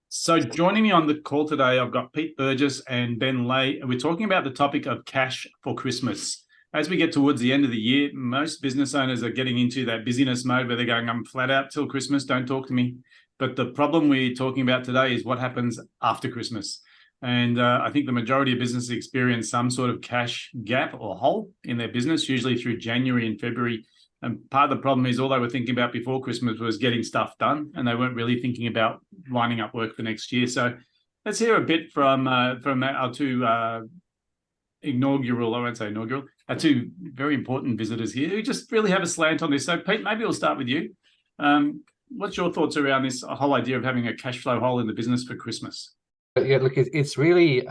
So joining me on the call today, I've got Pete Burgess and Ben Lay, and we're talking about the topic of cash for Christmas. As we get towards the end of the year, most business owners are getting into that busyness mode where they're going, I'm flat out till Christmas, don't talk to me. But the problem we're talking about today is what happens after Christmas. And I think the majority of businesses experience some sort of cash gap or hole in their business, usually through January and February. And part of the problem is all they were thinking about before Christmas was getting stuff done, and they weren't really thinking about lining up work for next year. So let's hear a bit from our two inaugural, I won't say inaugural, our two very important visitors here who just really have a slant on this. So Pete, maybe we'll start with you. What's your thoughts around this whole idea of having a cash flow hole in the business for Christmas? Yeah, look, it's really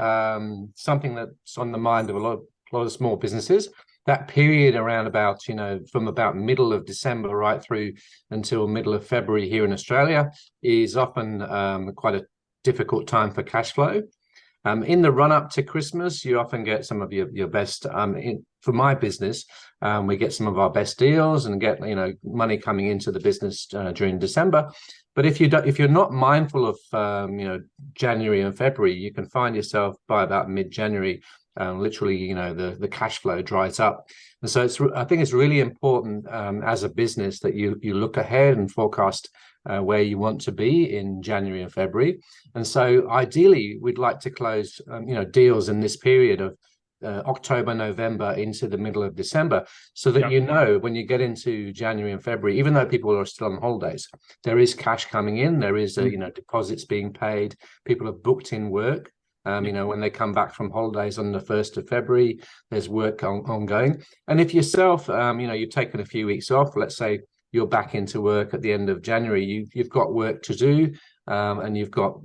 something that's on the mind of a lot of small businesses. That period around about, from about middle of December right through until middle of February here in Australia is often quite a difficult time for cash flow. In the run up to Christmas, you often get some of your best. For my business, we get some of our best deals and get money coming into the business during December. But if you're not mindful of January and February, you can find yourself by about mid-January. Literally, the cash flow dries up, and so I think it's really important as a business that you look ahead and forecast where you want to be in January and February. And so, ideally, we'd like to close deals in this period of October, November into the middle of December, so that when you get into January and February, even though people are still on holidays, there is cash coming in, there is deposits being paid, people have booked in work. When they come back from holidays on the 1st of February, there's work ongoing. And if yourself, you've taken a few weeks off, let's say you're back into work at the end of January, you've got work to do, and you've got,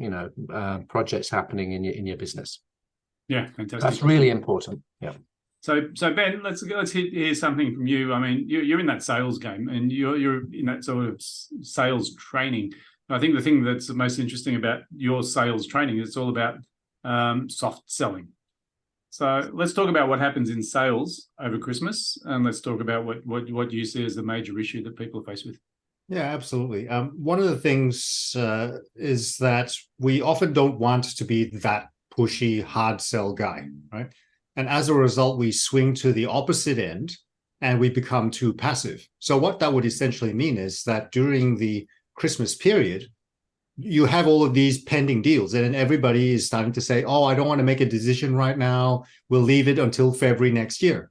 projects happening in your business. Yeah, fantastic. That's really important. Yeah. So Ben, let's hear something from you. I mean, you're in that sales game, and you're in that sort of sales training. And I think the thing that's most interesting about your sales training is it's all about soft selling. So let's talk about what happens in sales over Christmas, and let's talk about what you see as the major issue that people are faced with. Yeah, absolutely. One of the things is that we often don't want to be that pushy, hard sell guy, right? And as a result, we swing to the opposite end and we become too passive. So what that would essentially mean is that during the Christmas period, you have all of these pending deals, and then everybody is starting to say, oh, I don't want to make a decision right now. We'll leave it until February next year.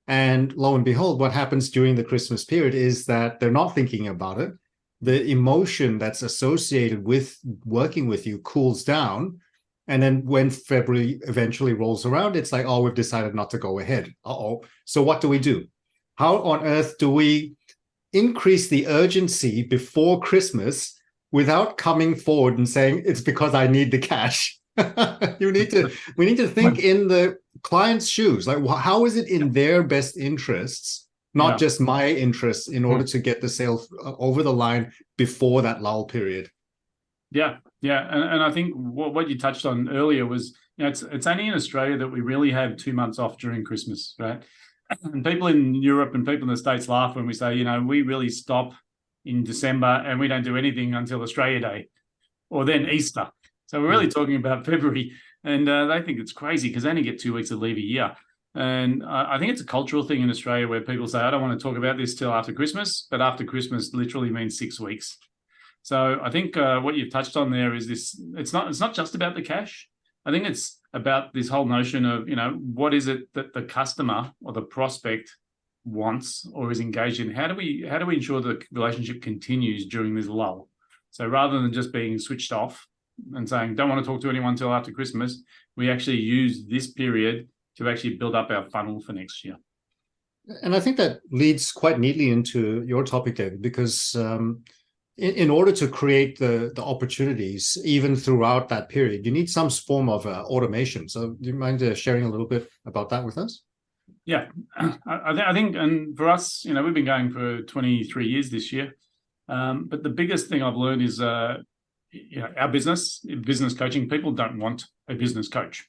And lo and behold, what happens during the Christmas period is that they're not thinking about it. The emotion that's associated with working with you cools down. And then when February eventually rolls around, it's like, oh, we've decided not to go ahead. Uh-oh. So what do we do? How on earth do we increase the urgency before Christmas without coming forward and saying it's because I need the cash? We need to think in the client's shoes. Like, how is it in their best interests, not just my interests, in order to get the sale over the line before that lull period? Yeah. And I think what you touched on earlier was, it's only in Australia that we really have 2 months off during Christmas, right? And people in Europe and people in the States laugh when we say, we really stop in December and we don't do anything until Australia Day or then Easter. So we're really talking about February, and they think it's crazy because they only get 2 weeks of leave a year. And I think it's a cultural thing in Australia where people say, I don't want to talk about this till after Christmas, but after Christmas literally means 6 weeks. So I think what you've touched on there is this, it's not just about the cash. I think it's about this whole notion of, what is it that the customer or the prospect wants or is engaged in? How do we ensure the relationship continues during this lull? So rather than just being switched off and saying don't want to talk to anyone until after Christmas, we actually use this period to actually build up our funnel for next year. And I think that leads quite neatly into your topic, David, because in order to create the opportunities even throughout that period, you need some form of automation. So do you mind sharing a little bit about that with us? Yeah, I think, and for us, we've been going for 23 years this year. But the biggest thing I've learned is, our business coaching, people don't want a business coach.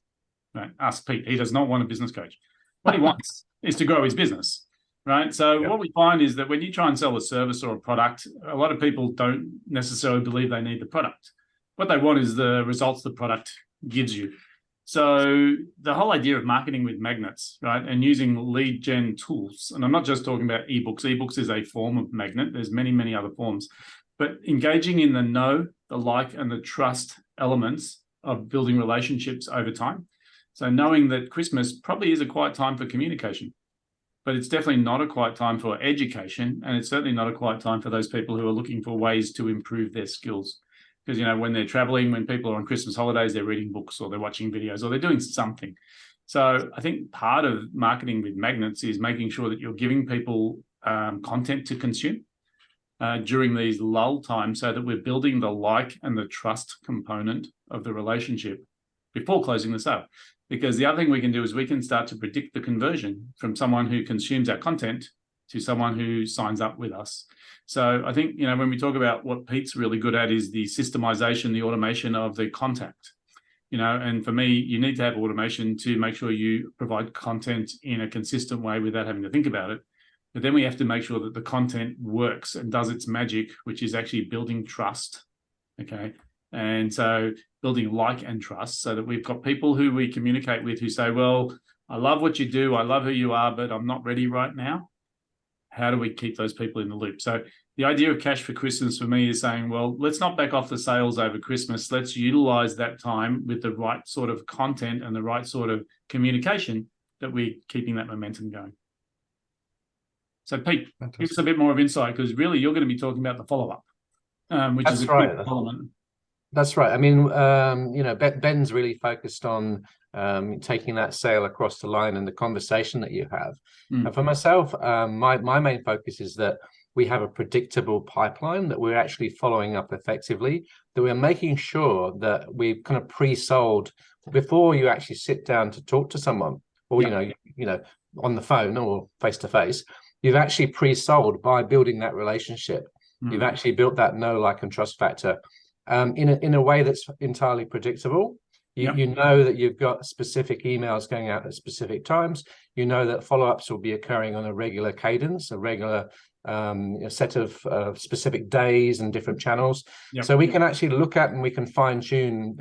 Right? Ask Pete, he does not want a business coach. What he wants is to grow his business, right? So what we find is that when you try and sell a service or a product, a lot of people don't necessarily believe they need the product. what they want is the results the product gives you. So the whole idea of marketing with magnets, right, and using lead gen tools, and I'm not just talking about ebooks. Ebooks is a form of magnet. There's many, many other forms, but engaging in the know, the like, and the trust elements of building relationships over time. So knowing that Christmas probably is a quiet time for communication, but it's definitely not a quiet time for education, and it's certainly not a quiet time for those people who are looking for ways to improve their skills. Because, when they're traveling, when people are on Christmas holidays, they're reading books or they're watching videos or they're doing something. So I think part of marketing with magnets is making sure that you're giving people content to consume during these lull times, so that we're building the like and the trust component of the relationship before closing the sale. Because the other thing we can do is we can start to predict the conversion from someone who consumes our content to someone who signs up with us. So I think, when we talk about what Pete's really good at is the systemization, the automation of the contact, and for me, you need to have automation to make sure you provide content in a consistent way without having to think about it. But then we have to make sure that the content works and does its magic, which is actually building trust. Okay. And so building like and trust, so that we've got people who we communicate with who say, well, I love what you do. I love who you are, but I'm not ready right now. How do we keep those people in the loop? So the idea of Cash for Christmas for me is saying, well, let's not back off the sales over Christmas. Let's utilize that time with the right sort of content and the right sort of communication, that we're keeping that momentum going. So Pete, give us a bit more of insight, because really you're going to be talking about the follow-up, which is a quick element. That's right. I mean, Ben's really focused on taking that sale across the line and the conversation that you have. And for myself, my main focus is that we have a predictable pipeline that we're actually following up effectively, that we're making sure that we've kind of pre-sold before you actually sit down to talk to someone, or, on the phone or face-to-face. You've actually pre-sold by building that relationship. You've actually built that know, like, and trust factor in a way that's entirely predictable. You know that you've got specific emails going out at specific times. You know that follow-ups will be occurring on a regular cadence, a regular set of specific days and different channels. So we can actually look at and we can fine-tune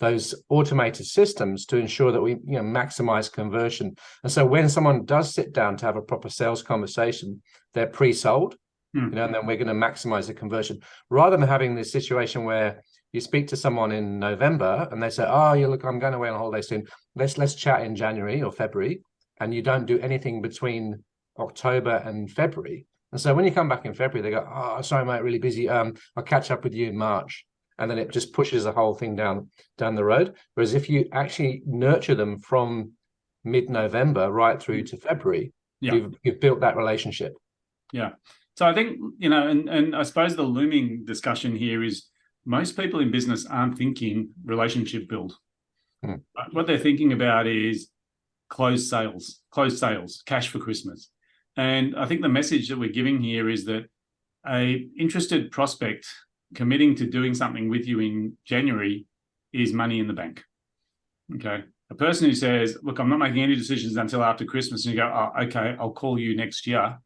those automated systems to ensure that we maximize conversion. And so when someone does sit down to have a proper sales conversation, they're pre-sold, and then we're going to maximize the conversion, rather than having this situation where you speak to someone in November and they say, oh, look, I'm going away on holiday soon. Let's chat in January or February. And you don't do anything between October and February. And so when you come back in February, they go, oh, sorry, mate, really busy. I'll catch up with you in March. And then it just pushes the whole thing down the road. Whereas if you actually nurture them from mid-November right through to February, you've built that relationship. Yeah. So I think, and I suppose the looming discussion here is, most people in business aren't thinking relationship build. What they're thinking about is closed sales, cash for Christmas. And I think the message that we're giving here is that a interested prospect committing to doing something with you in January is money in the bank. Okay. A person who says, look, I'm not making any decisions until after Christmas, and you go, oh, okay, I'll call you next year,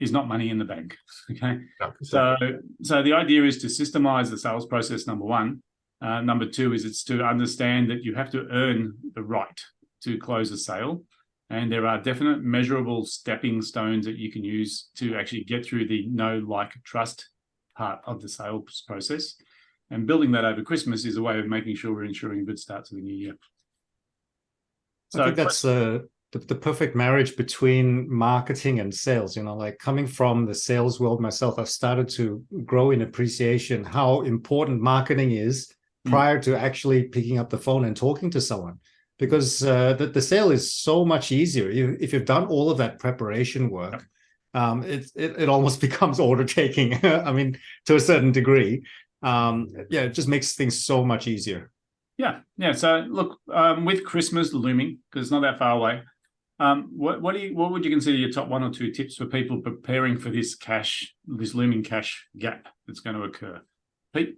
is not money in the bank. Okay. So the idea is to systemize the sales process, number one. Number two is it's to understand that you have to earn the right to close a sale. And there are definite measurable stepping stones that you can use to actually get through the know, like, trust part of the sales process. And building that over Christmas is a way of making sure we're ensuring a good start to the new year. So I think that's the perfect marriage between marketing and sales. Like, coming from the sales world myself, I've started to grow in appreciation how important marketing is prior to actually picking up the phone and talking to someone. Because the sale is so much easier if you've done all of that preparation work. It almost becomes order taking. I mean, to a certain degree, it just makes things so much easier. Yeah. So look, with Christmas looming, because it's not that far away, what would you consider your top 1 or 2 tips for people preparing for this looming cash gap that's going to occur? Pete?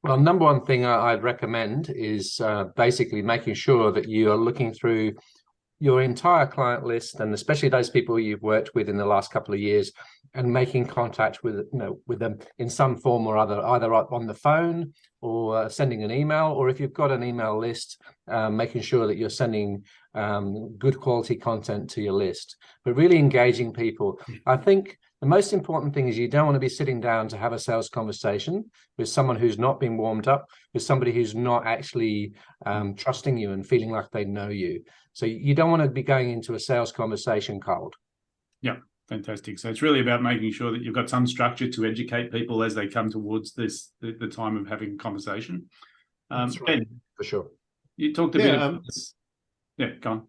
Well, number one thing I'd recommend is basically making sure that you are looking through your entire client list, and especially those people you've worked with in the last couple of years, and making contact with with them in some form or other, either on the phone or sending an email, or if you've got an email list, making sure that you're sending good quality content to your list, but really engaging people. I think the most important thing is you don't want to be sitting down to have a sales conversation with someone who's not been warmed up, with somebody who's not actually trusting you and feeling like they know you. So you don't want to be going into a sales conversation cold. Yeah, fantastic. So it's really about making sure that you've got some structure to educate people as they come towards the time of having a conversation. That's right, Ben, for sure. You talked a bit about this. Yeah, go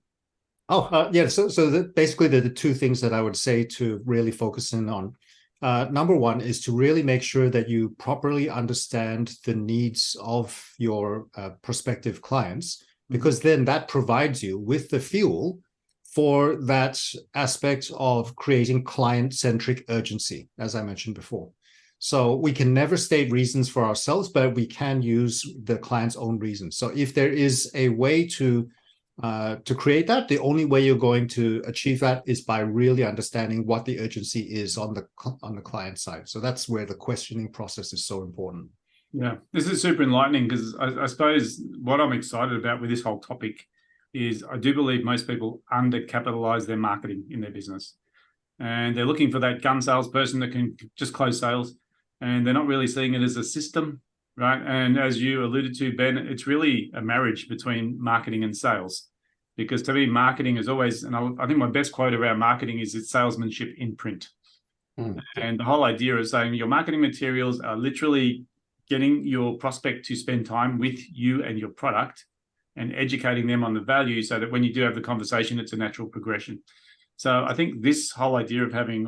on. Yeah. So basically, the two things that I would say to really focus in on. Number one is to really make sure that you properly understand the needs of your prospective clients, because then that provides you with the fuel for that aspect of creating client-centric urgency, as I mentioned before. So we can never state reasons for ourselves, but we can use the client's own reasons. So if there is a way to create that, the only way you're going to achieve that is by really understanding what the urgency is on the client side. So that's where the questioning process is so important. Yeah, this is super enlightening, because I suppose what I'm excited about with this whole topic is I do believe most people undercapitalize their marketing in their business, and they're looking for that gun salesperson that can just close sales, and they're not really seeing it as a system, right? And as you alluded to, Ben, it's really a marriage between marketing and sales, because to me, marketing is always, and I think my best quote around marketing is it's salesmanship in print. And the whole idea is saying your marketing materials are literally getting your prospect to spend time with you and your product and educating them on the value, so that when you do have the conversation, it's a natural progression. So I think this whole idea of having,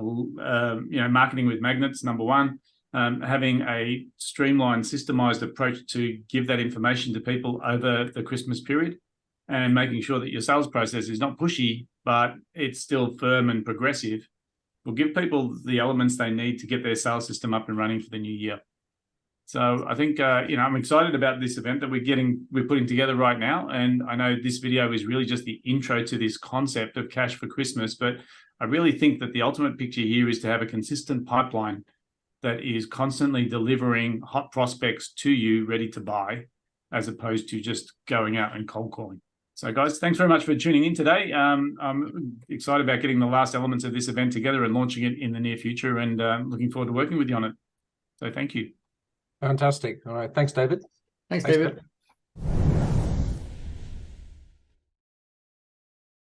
marketing with magnets, number one, having a streamlined, systemized approach to give that information to people over the Christmas period, and making sure that your sales process is not pushy, but it's still firm and progressive, will give people the elements they need to get their sales system up and running for the new year. So I think, I'm excited about this event that we're putting together right now. And I know this video is really just the intro to this concept of Cash for Christmas, but I really think that the ultimate picture here is to have a consistent pipeline that is constantly delivering hot prospects to you ready to buy, as opposed to just going out and cold calling. So guys, thanks very much for tuning in today. I'm excited about getting the last elements of this event together and launching it in the near future, and looking forward to working with you on it. So thank you. Fantastic. All right. Thanks, David. Thanks, David.